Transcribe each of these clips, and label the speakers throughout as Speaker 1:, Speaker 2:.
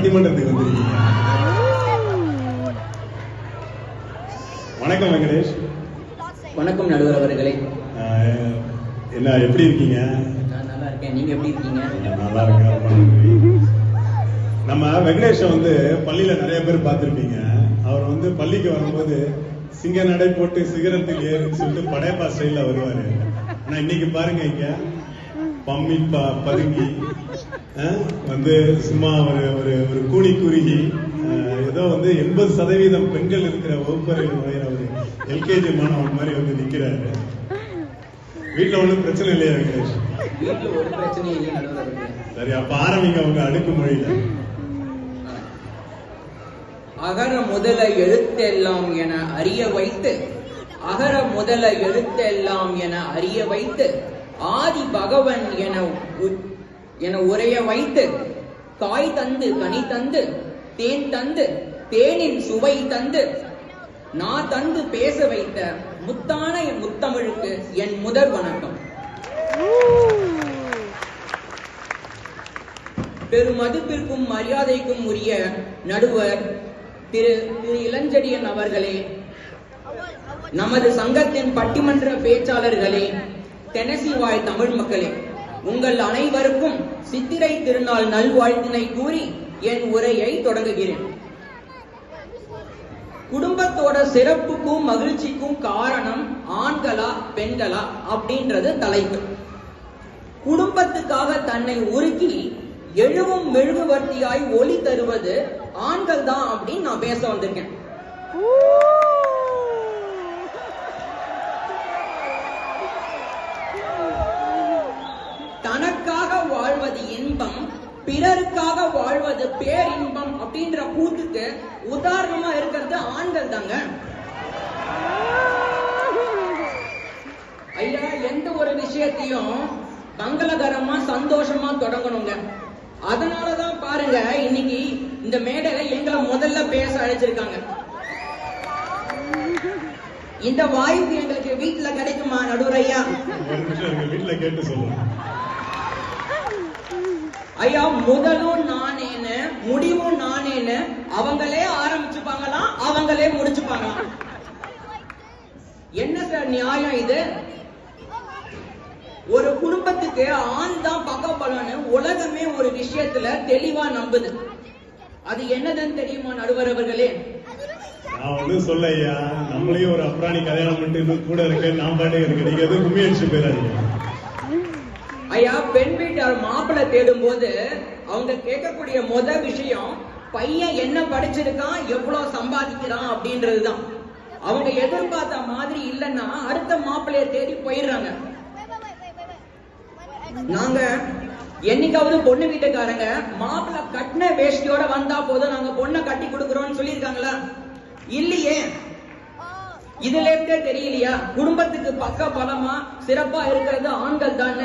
Speaker 1: பட்டிமன்றத்துக்கு வந்திருக்கீங்க. வணக்கம் வெங்கடேஷ்.
Speaker 2: வணக்கம் நடுவர் அவர்களே.
Speaker 1: என்ன எப்படி இருக்கீங்க?
Speaker 2: நான் நல்லா இருக்கேன். நீங்க எப்படி இருக்கீங்க?
Speaker 1: நல்லா இருக்கேன். நம்ம வெங்கடேஷ வந்து பள்ளியில நிறைய பேர் பார்த்திருப்பீங்க. அவர் வந்து பள்ளிக்கு வரும்போது சிங்க நடை போட்டு சிகரத்தில் ஏறின்னு சொல்லிட்டு படையப்பா ஸ்டைல்ல வருவாரு. ஆனா இன்னைக்கு பாருங்க, இங்க பம்மி பதுங்கி வந்து சும்மா ஒரு ஒரு கூணி குறுகி ஏதோ வந்து 80% பெண்கள் இருக்கிற வகுப்பறையில் நுழையிற ஒரு எல்கேஜி மாணவன் மாதிரி வந்து நிக்கிறாரு. வீட்டுல ஒண்ணும் பிரச்சனை இல்லையா வெங்கடேஷ்?
Speaker 2: வீட்டுல ஒரு பிரச்சனையும் இல்லை நடுவர் அவர்களே.
Speaker 1: சரி, அப்ப ஆரம்பிங்க உங்க அடுக்கு மொழியில.
Speaker 2: அகர முதல எழுத்தெல்லாம் என அறிய வைத்து, அகர முதல எழுத்தெல்லாம் என அறிய வைத்து, ஆதி பகவன் என உரைய வைத்து, காய் தந்து கனி தந்து தேன் தந்து தேனின் சுவை தந்து நான் தந்து பேச வைத்த முத்தான என் முத்தமிழுக்கு என் முதல் வணக்கம். பெருமதிப்பிற்கும் மரியாதைக்கும் உரிய நடுவர் திரு இளஞ்செழியன் அவர்களே, நமது சங்கத்தின் பட்டிமன்ற பேச்சாளர்களே, தெனசி வாழ் தமிழ் மக்களே, உங்கள் அனைவருக்கும் சித்திரை திருநாள் நல்வாழ்த்தினை கூறி என் உரையை தொடங்குகிறேன். குடும்பத்தோட சிறப்புக்கும் மகிழ்ச்சிக்கும் காரணம் ஆண்களா பெண்களா அப்படின்றது தலைப்பு. குடும்பத்துக்காக தன்னை உருக்கி எழுவும் மெழுகுவர்த்தியாய் ஒளி தருவது ஆண்கள் தான் அப்படின்னு நான் பேச வந்திருக்கேன். தனக்காக வாழ்வது இன்பம், பிறருக்காக வாழ்வது பேரின்பம் அப்படின்ற கூத்துக்கு உதாரணமா இருக்கிறது ஆண்கள் தாங்க. ஐயா, எந்த ஒரு விஷயத்தையும் மங்களகரமா சந்தோஷமா தொடங்கணுங்க. அதனாலதான் பாருங்க, இன்னைக்கு இந்த மேடையில எங்களை முதல்ல பேச அழைச்சிருக்காங்க. இந்த வாய்ப்பு எங்களுக்கு வீட்டுல கிடைக்குமா நடுவர் ஐயா?
Speaker 1: வீட்டுல கேட்டு சொல்லுங்க
Speaker 2: ஐயா. முதலும் நானேன்னு முடிவும் நானேன்னு அவங்களே ஆரம்பிச்சுப்பாங்களாம், அவங்களே முடிச்சுப்பாங்களாம். என்ன சார் நியாயம் இது? ஒரு குடும்பத்துக்கு ஆண் தான் பக்கபலன்னு உலகமே ஒரு விஷயத்துல தெளிவா நம்புது. அது என்னதுன்னு தெரியுமா நடுவர் அவர்களே?
Speaker 1: நான் ஒண்ணு சொல்ல ஐயா, நம்மளையும் ஒரு அப்ராணி கல்யாணம் பண்ணிட்டு கூட இருக்க நான் பாட்டு இருக்கு. நீங்க எதுவும் கும்மி அடிச்சு போயிடாதீங்க
Speaker 2: ஐயா. பெண் வீட்டார் மாப்பிள்ளை தேடும் போது அவங்க கேட்கக்கூடிய விஷயம் பையன் என்ன படிச்சிருக்கான், எவ்வளவு சம்பாதிக்கிறான் அப்படின்றதுதான். அவங்க எதிர்பார்த்த மாதிரி இல்லைன்னா அடுத்த மாப்பிள்ளைய தேடி போயிடுறாங்க. நாங்க என்னைக்காவது பொண்ணு வீட்டுக்காரங்க மாப்பிள்ளை கட்டின வேஷ்டியோட வந்தா போதும் நாங்க பொண்ணை கட்டி கொடுக்கிறோம்னு சொல்லியிருக்காங்களா? இல்லையே. இதுல இருந்தே தெரியலையா குடும்பத்துக்கு பக்க பலமா சிறப்பா இருக்கிறது ஆண்கள் தான்.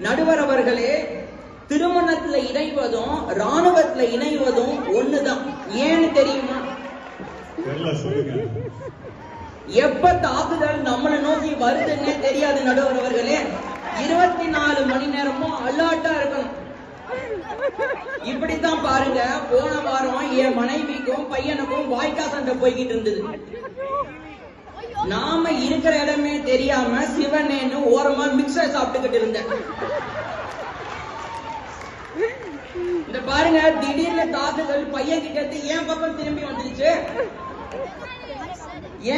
Speaker 2: நடுவர் அவர்களே, திருமணத்துல இணைவதும் ராணுவத்துல இணைவதும் ஒண்ணுதான். ஏன்னு தெரியுமா? எப்ப தாக்குதல் நம்மளை நோக்கி வருதுன்னே தெரியாது நடுவர் அவர்களே. 24 மணி நேரமும் அலர்ட்டா இருக்கணும். இப்படித்தான் பாருங்க, போன வாரம் என் மனைவிக்கும் பையனுக்கும் வாய்க்கா சண்டை போய்கிட்டு இருந்தது. நாம இருக்கிற இடமே தெரியாம சிவனேன்னு ஓரமா மிக்சர் சாப்பிட்டுக்கிட்டு இருந்தேன். இந்த பாருங்க, திடீர்னு தாக்குதல் பையன் கிட்ட என் பக்கம் திரும்பி வந்துருச்சு.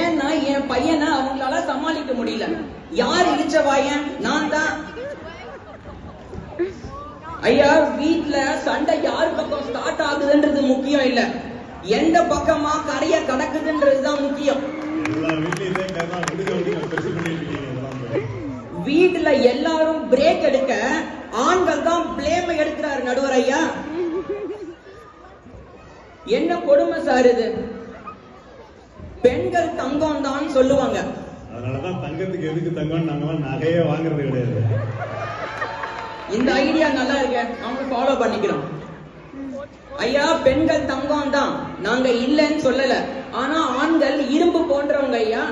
Speaker 2: ஏன்னா என் பையனை அவங்களால சமாளிக்க முடியல. யார் இழிச்ச வாயன்? நான் தான். ஐயா, வீட்டுல சண்டை யார் பக்கம் ஸ்டார்ட் ஆகுதுன்றது முக்கியம் இல்ல, எந்த பக்கமா கரைய கடக்குதுன்றதுதான் முக்கியம். வீட்டுல எல்லாரும் பிரேக் எடுக்க ஆண்கள் தான் பிளேம் எடுக்கிறாரு நடுவர் ஐயா. என்ன கொடுமை சார் இது? பெண்கள் தங்கம் தான் சொல்லுவாங்க.
Speaker 1: அதனாலதான் தங்கத்துக்கு எதுக்கு தங்கம் நாங்க நகையே வாங்குறது கிடையாது.
Speaker 2: இந்த ஐடியா நல்லா இருக்கு, அவங்க ஃபாலோ பண்ணிக்கிறோம். ஐயா, பெண்கள் தங்கம் தான், நாங்க இல்லைன்னு சொல்லல. ஆனா ஆண்கள் இரும்பு போன்றவங்க ஐயா.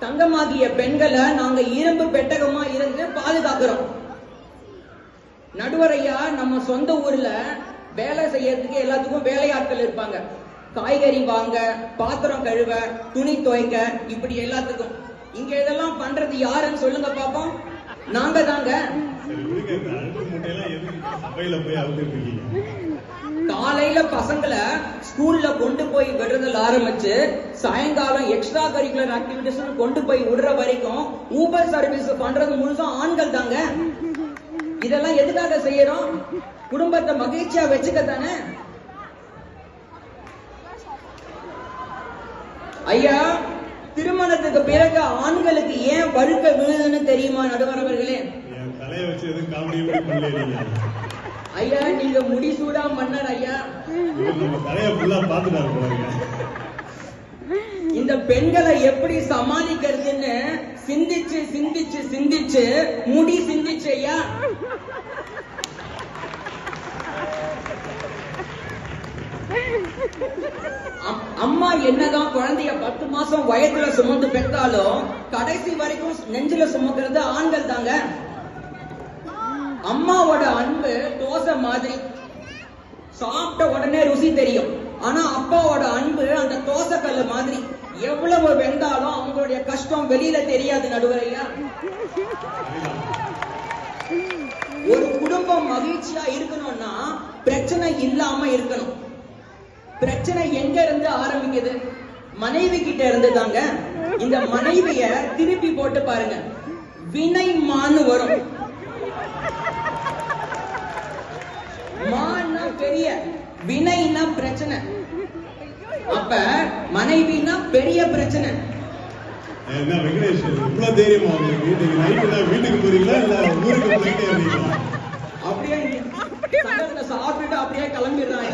Speaker 2: தங்கமாகிய பெண்களை நாங்க இரும்பு பெட்டகமா இருந்து பாதுகாக்கிறோம். நடுவர் ஐயா, நம்ம சொந்த ஊர்ல வேலை செய்யறதுக்கு எல்லாத்துக்கும் வேலையாட்கள் இருப்பாங்க. காய்கறி வாங்க, பாத்திரம் கழுவ, துணி துவைக்க, இப்படி எல்லாத்துக்கும். இங்க இதெல்லாம் பண்றது யாருன்னு சொல்லுங்க பாப்போம். நாங்க தாங்க. காலையில பசங்களை ஸ்கூல்ல கொண்டு போய் விடுறதுல ஆரம்பிச்சு சாயங்காலம் எக்ஸ்ட்ரா கரிக்குலர் ஆக்டிவிட்டிஸ் கொண்டு போய் விடுற வரைக்கும் ஊபர் சர்வீஸ் பண்றது முழுசும் ஆண்கள் தாங்க. இதெல்லாம் எதுக்காக செய்யறோம்? குடும்பத்தை மகிழ்ச்சியா வச்சுக்க தானே. ஐயா, திருமணத்துக்கு பிறகு ஆண்களுக்கு ஏன் வழுக்க விழுதுன்னு தெரியுமா நடுவர் அவர்களே? ஐயா, நீங்க முடிசூடா மன்னர் ஐயா. இந்த பெண்களை எப்படி சமாளிக்கிறதுன்னு சிந்திச்சு சிந்திச்சு சிந்திச்சு முடி சிந்திச்சு ஐயா. அம்மா என்னதான் குழந்தைய 10 மாசம் வயதுல சுமந்து பெற்றாலும் கடைசி வரைக்கும் நெஞ்சில சுமக்கிறது ஆண்கள் தாங்க. அம்மாவோட அன்பு தோசை மாதிரி, சாப்பிட்ட உடனே ருசி தெரியும். ஆனா அப்பாவோட அன்பு அந்த தோசை கல்லு மாதிரி, எவ்வளவு வெந்தாலும் அவங்களுடைய கஷ்டம் வெளியில தெரியாது நடுவரையா. ஒரு குடும்பம் மகிழ்ச்சியா இருக்கணும்னா பிரச்சனை இல்லாம இருக்கணும். பிரச்சனை எங்க இருந்து ஆரம்பிக்குது? மனைவி கிட்ட இருந்து தாங்க. இந்த மனைவிய திருப்பி போட்டு பாருங்க, வினை மான்னு வரும். மான்னா பெரிய, வினைனா பிரச்சனை. அப்ப மனைவினா பெரிய பிரச்சனை.
Speaker 1: என்ன வெங்கடேஷ், இவ்வளவு தைரியமா வீட்டுக்கு நைட்டு வீட்டுக்கு போறீங்களா இல்ல ஊருக்கு போயிட்டே இருக்கீங்களா?
Speaker 2: அப்படியே சாப்பிட்டுட்டு அப்படியே கிளம்பிடுறாங்க.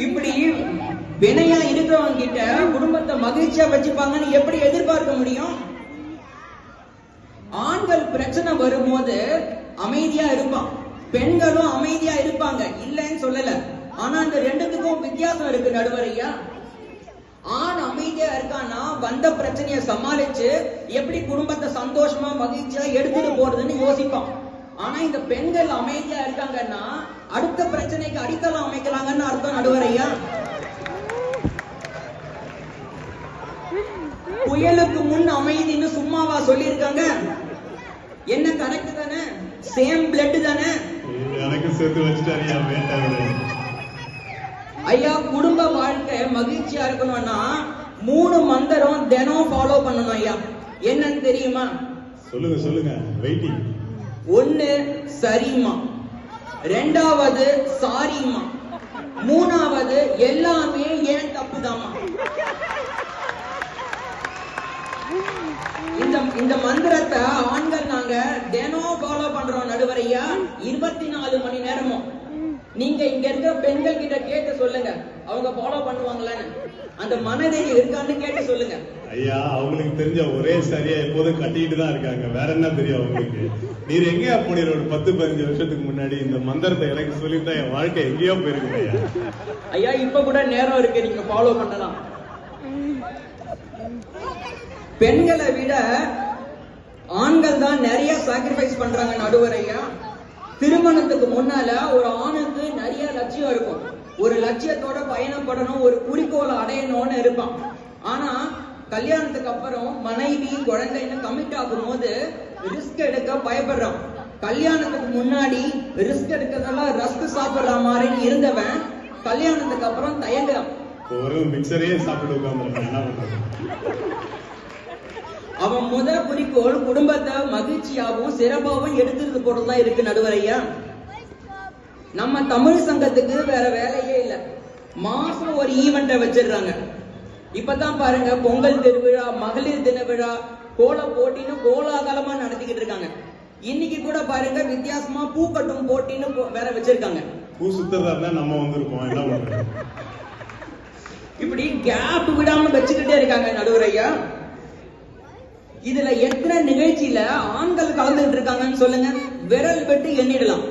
Speaker 2: இப்படி வினையா இருக்கிறவங்க கிட்ட குடும்பத்தை மகிழ்ச்சியா வச்சுப்பாங்கன்னு எப்படி எதிர்பார்க்க முடியும்? ஆண்கள் பிரச்சனை வரும்போது அமைதியா இருப்பான், பெண்களும் அமைதியா இருப்பாங்க, இல்லைன்னு சொல்லல. ஆனா அந்த ரெண்டுத்துக்கும் வித்தியாசம் இருக்கு நடுவரையா. ஆண் அமைதியா இருக்கான்னா வந்த பிரச்சனைய சமாளிச்சு எப்படி குடும்பத்தை சந்தோஷமா மகிழ்ச்சியா எடுத்துட்டு போறதுன்னு யோசிப்பான். ஆனா இந்த பெண்கள் அமைதியா இருக்காங்கன்னா அடுத்த பிரச்சனைக்கு அடித்தளம் அமைக்கலாங்கன்னு அர்த்தம் நடுவரையா. புயலுக்கு முன் அமைதின்னு சும்மாவா சொல்லியிருக்காங்க? என்ன கரெக்ட் தானே? சேம் பிளட் தானே?
Speaker 1: எனக்கு சேர்த்து வச்சுட்டாரியா வேண்டாம்.
Speaker 2: ஐயா, குடும்ப வாழ்க்கை மகிழ்ச்சியா இருக்கணும்னா 3 மந்திரம் தினம் ஃபாலோ பண்ணணும் ஐயா. என்னன்னு தெரியுமா?
Speaker 1: சொல்லுங்க சொல்லுங்க, வெயிட்டிங்.
Speaker 2: 1 சரிமா, 2வது சாரிமா, 3வது எல்லாமே ஏன் தப்புதாமா. இந்த மந்திரத்தை ஆண்கள் நாங்க தினம் ஃபாலோ பண்றோம் நடுவரையா, 24 மணி நேரமும். நீங்க இங்க இருக்கிற பெண்கள் கிட்ட கேட்டு சொல்லுங்க, அவங்க ஃபாலோ பண்ணுவாங்களான்னு. அந்த மனதைரியம் இருக்கான்னு கேட்டு சொல்லுங்க.
Speaker 1: ஐயா, அவங்களுக்கு தெரிஞ்ச ஒரே சரியா எப்போதும் கட்டிட்டு தான் இருக்காங்க, வேற என்ன தெரியும் அவங்களுக்கு? நீர் எங்கேயா போனீர்? ஒரு 10-15 வருஷத்துக்கு முன்னாடி இந்த மந்திரத்தை எனக்கு சொல்லித்தான் என் வாழ்க்கை எங்கேயோ போயிருக்கு ஐயா.
Speaker 2: ஐயா, இப்ப கூட நேரம் இருக்கு, நீங்க ஃபாலோ பண்ணலாம். பெண்களை விட ஆண்கள் தான் நிறைய சாக்ரிஃபைஸ் பண்றாங்க நடுவரையா. திருமணத்துக்கு முன்னால ஒரு ஆணுக்கு நிறைய லட்சியம் இருக்கும், ஒரு லட்சியத்தோட பயணப்படணும், ஒரு குறிக்கோளை அடையணும்னு இருப்பான். ஆனா கல்யாணத்துக்கு அப்புறம் மனைவி குழந்தைன்னு கமிட் ஆகும் போது ரிஸ்க் எடுக்க பயப்படுறான். கல்யாணத்துக்கு முன்னாடி ரிஸ்க் எடுக்கிறதெல்லாம் ரஸ்க் சாப்பிடுற மாதிரி இருந்தவன் கல்யாணத்துக்கு அப்புறம் தயங்குறான்.
Speaker 1: ஒரு மிக்சரே சாப்பிட்டு உட்கார்ந்து
Speaker 2: அவன் முதல் குறிக்கோள் குடும்பத்தை மகிழ்ச்சியாகவும் சிறப்பாகவும் எடுத்துட்டு போறதுதான் இருக்கு நடுவரையா. நம்ம தமிழ் சங்கத்துக்கு வேற வேலையே இல்ல, மாசம் ஒரு ஈவெண்ட்டை வச்சிடுறாங்க. இப்பதான் பாருங்க, பொங்கல் திருவிழா, மகளிர் தின விழா, கோல போட்டின்னு கோலாகலமா நடத்திக்கிட்டு இருக்காங்க. இன்னைக்கு கூட பாருங்க வித்தியாசமா பூ கட்டும் போட்டின்னு வேற வச்சிருக்காங்க.
Speaker 1: பூ சுத்தறதா நம்ம வந்திருக்கோம், என்ன பண்றது?
Speaker 2: இப்படி கேப் விடாம வச்சுக்கிட்டே இருக்காங்க நடுவரையா. இதுல எத்தனை நிகழ்ச்சியில ஆண்கள் கலந்துட்டு இருக்காங்கன்னு சொல்லுங்க, விரல் விட்டு எண்ணிடலாம்.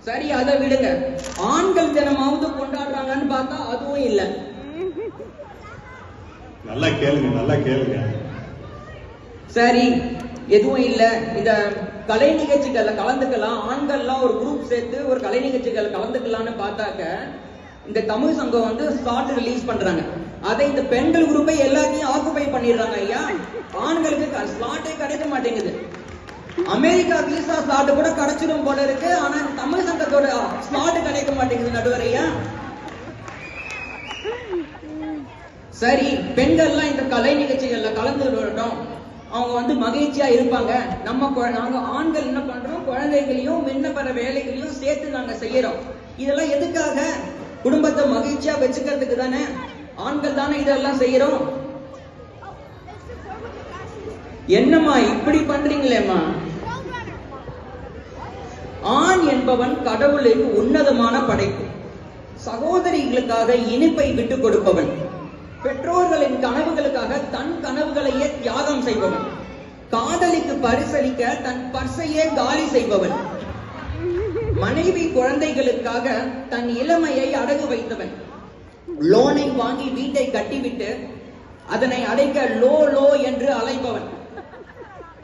Speaker 2: சரி, அதை விடுங்க, ஆண்கள் தினமாவது கொண்டாடுறாங்கன்னு பார்த்தா அதுவும் இல்ல.
Speaker 1: நல்லா கேளுங்க, நல்லா கேளுங்க.
Speaker 2: சரி, எதுவும் இல்ல. இத கலை நிகழ்ச்சிகள்ல கலந்துக்கலாம், ஆண்கள்லாம் ஒரு குரூப் சேர்த்து ஒரு கலை நிகழ்ச்சிகள் கலந்துக்கலாம்னு பார்த்தாக்க இந்த தமிழ் சங்கம் வந்து ஸ்லாட் ரிலீஸ் பண்றாங்க. அதை இந்த பெண்கள் குரூப்பை எல்லாத்தையும் ஆக்குபை பண்ணிடுறாங்க. ஐயா, ஆண்களுக்கு ஸ்லாட்டே கிடைக்க மாட்டேங்குது. அமெரிக்கா விசா ஸ்லாட் கூட கிடைச்சிடும் போல இருக்கு, ஆனா தமிழ் சங்கத்தோட ஸ்லாட் கிடைக்க மாட்டேங்குது நடுவர் ஐயா. சரி, பெண்கள்லாம் இந்த கலை நிகழ்ச்சிகள்ல கலந்துட்டோம், அவங்க வந்து மகிழ்ச்சியா இருப்பாங்க. நாங்க ஆண்கள் என்ன பண்றோம், குழந்தைகளையும் முன்ன பெற வேலைகளையும் சேர்த்து நாங்க செய்யறோம். இதெல்லாம் எதுக்காக? குடும்பத்தை மகிழ்ச்சியா வச்சுக்கிறதுக்கு தானே. ஆண்கள் தானே இதெல்லாம் செய்யறோம். என்னம்மா இப்படி பண்றீங்களேம்மா? ஆண் என்பவன் கடவுளின் உன்னதமான படைப்பு. சகோதரிகளுக்காக இனிப்பை விட்டு கொடுப்பவன். பெற்றோர்களின் கனவுகளுக்காக தன் கனவுகளையே தியாகம் செய்பவன். காதலிக்கு பரிசளிக்க தன் பர்சையே காலி செய்பவன். மனைவி குழந்தைகளுக்காக தன் இளமையை அடகு வைத்தவன். லோனை வாங்கி வீட்டை கட்டிவிட்டு அதனை அடைக்க லோ லோ என்று அழைப்பவன்.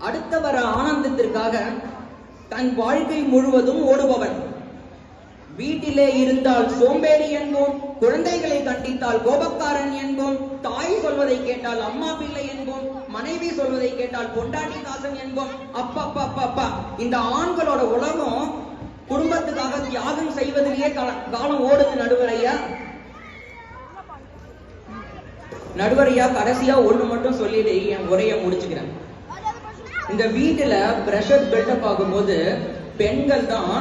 Speaker 2: அடுத்தவர ஆனந்தத்திற்காக தன் வாழ்க்கை முழுவதும் ஓடுபவன். வீட்டிலே இருந்தால் சோம்பேறி என்போம், குழந்தைகளை கண்டித்தால் கோபக்காரன் என்போம், தாய் சொல்வதை கேட்டால் அம்மா பிள்ளை என்போம், மனைவி சொல்வதை கேட்டால் பொண்டாட்டி தாசன் என்போம். அப்பா, இந்த ஆண்களோட உலகம் குடும்பத்துக்காக தியாகம் செய்வதிலேயே காலம் ஓடுது நடுவரையா. கடைசியா ஒண்ணு மட்டும் சொல்லிட்டு என் உரைய முடிச்சுக்கிறேன். இந்த வீட்டுல பிரஷர் பில்டப் ஆகும்போது பெண்கள் தான்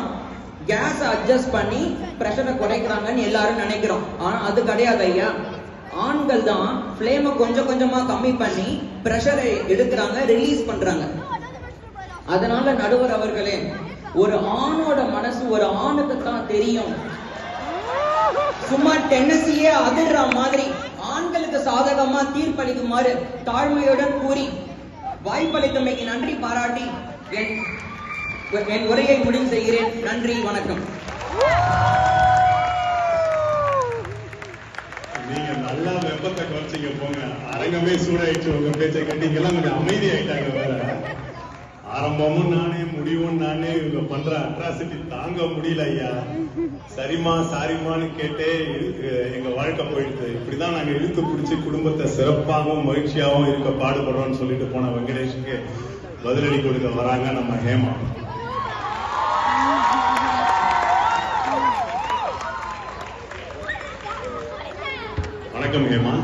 Speaker 2: கேஸ் அட்ஜஸ்ட் பண்ணி பிரஷரை குறைக்கிறாங்கன்னு எல்லாரும் நினைக்கிறோம். ஆனா அது கிடையாது ஐயா. ஆண்கள் தான் பிளேமை கொஞ்சம் கொஞ்சமா கம்மி பண்ணி பிரஷரை எடுக்கிறாங்க, ரிலீஸ் பண்றாங்க. அதனால நடுவர் அவர்களே, ஒரு ஆணோட மனசு ஒரு ஆணுக்கு தான் தெரியும். சும்மா டென்னசியே அதிர்ற மாதிரி ஆண்களுக்கு சாதகமா தீர்ப்பளிக்குமாறு தாழ்மையுடன் கூறி வாய்ப்பளித்தமைக்கு நன்றி பாராட்டி என் உரையை முடிவு செய்கிறேன். நன்றி, வணக்கம்.
Speaker 1: நீங்க நல்லா வெப்பத்தை குறைச்சிங்க போங்க. அரங்கமே சூடாயிடுச்சு உங்க பேச்சை கேட்டீங்கெல்லாம் கொஞ்சம் அமைதி ஆயிட்டாங்க. வேற ஆரம்பமும் நானே முடிவும் நானே, இவங்க பண்ற அட்ராசிட்டி தாங்க முடியல ஐயா. சரிமா சாரிமான்னு கேட்டே எங்க வாழ்க்கை போயிடுது. இப்படிதான் நாங்க இழுத்து பிடிச்சி குடும்பத்தை சிறப்பாகவும் மகிழ்ச்சியாகவும் இருக்க பாடுபடுறோம்னு சொல்லிட்டு போன வெங்கடேஷுக்கு பதிலடி கொடுக்க வராங்க நம்ம ஹேமா. வணக்கம் ஹேமா.